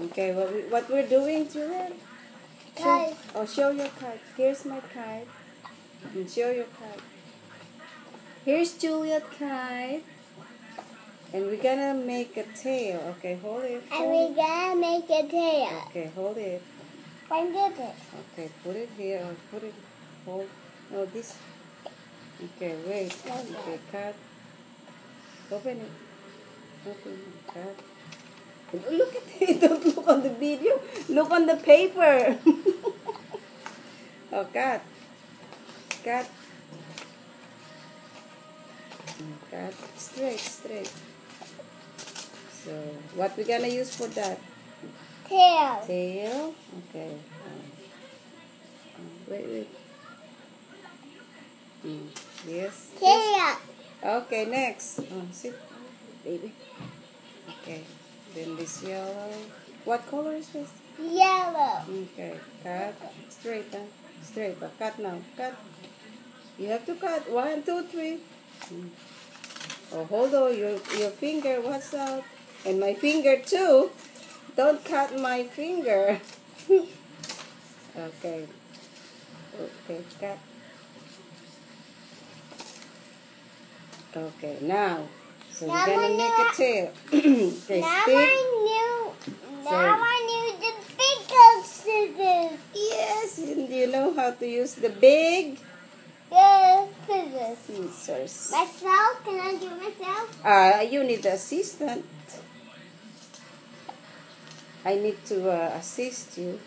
Okay, what we're doing, Juliet? Kite. Show your kite. Here's my kite. And show your kite. Here's Juliet kite. And we're gonna make a tail. Okay, hold it. And we're gonna make a tail. Okay, hold it. When did it? Okay, put it here. Or put it. Hold. No, this. Okay, wait. Okay, cut. Open it. Open it. Cut. Look at it. Don't look on the video. Look on the paper. Oh, cut. Cut. Cut. Straight, straight. So, what we gonna use for that? Tail. Tail. Okay. Wait. Yes. Tail. Okay, next. Sit, baby. Okay. Then this yellow. What color is this? Yellow. Okay. Cut. Straight, huh? Straight. But cut now. Cut. You have to cut. 1, 2, 3. Oh, hold on. Your finger. What's out? And my finger too. Don't cut my finger. Okay. Okay. Cut. Okay. Now. So Now we're gonna I make a tail. Okay. Now Stick. I knew the big scissors. Yes. You know how to use the big Scissors. scissors. Myself? Can I do myself? You need an assistant. I need to assist you.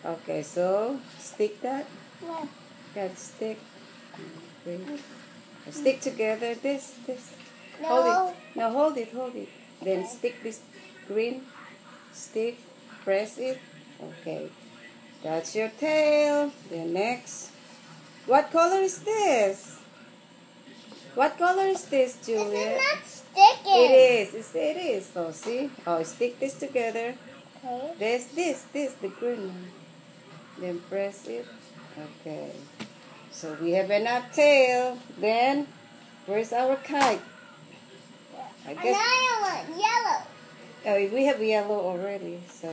Okay, so stick that. What? That stick. Okay. Stick together. This. No. Hold it. No, hold it. Then Okay. stick this green stick. Press it. Okay. That's your tail. Then next. What color is this? What color is this, Juliet? It's not sticking. It is. So see? Stick this together. Okay. This, the green one. Then press it. Okay. So we have enough tail. Then, where's our kite? I guess. Another one, yellow. Oh, we have yellow already. So,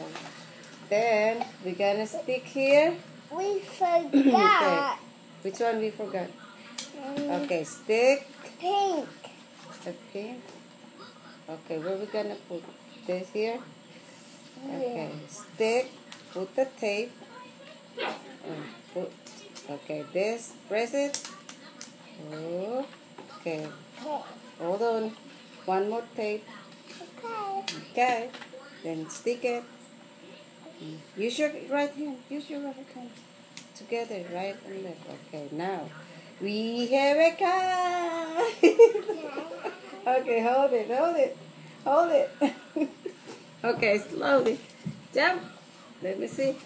then we're gonna stick here. We forgot. Which one we forgot? Mm, Okay, stick. Pink. The pink. Okay, where we gonna put this here? Okay, stick. Put the tape. Okay, this. Press it. Oh, okay. Hold on. One more tape. Okay. Okay. Then stick it. Use your right hand. Together, right and left. Okay, now we have a kite. Okay, hold it. Okay, slowly. Jump. Let me see.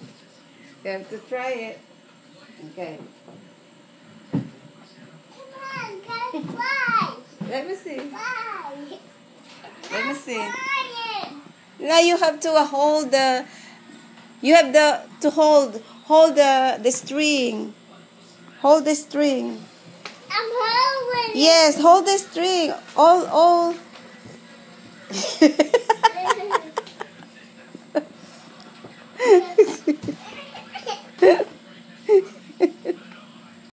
You have to try it. Okay. Come on, guys, fly. Let me see. Fly. Let me see. Flying. Now you have to hold the. You have to hold the string. Hold the string. I'm holding. Yes, hold the string. All.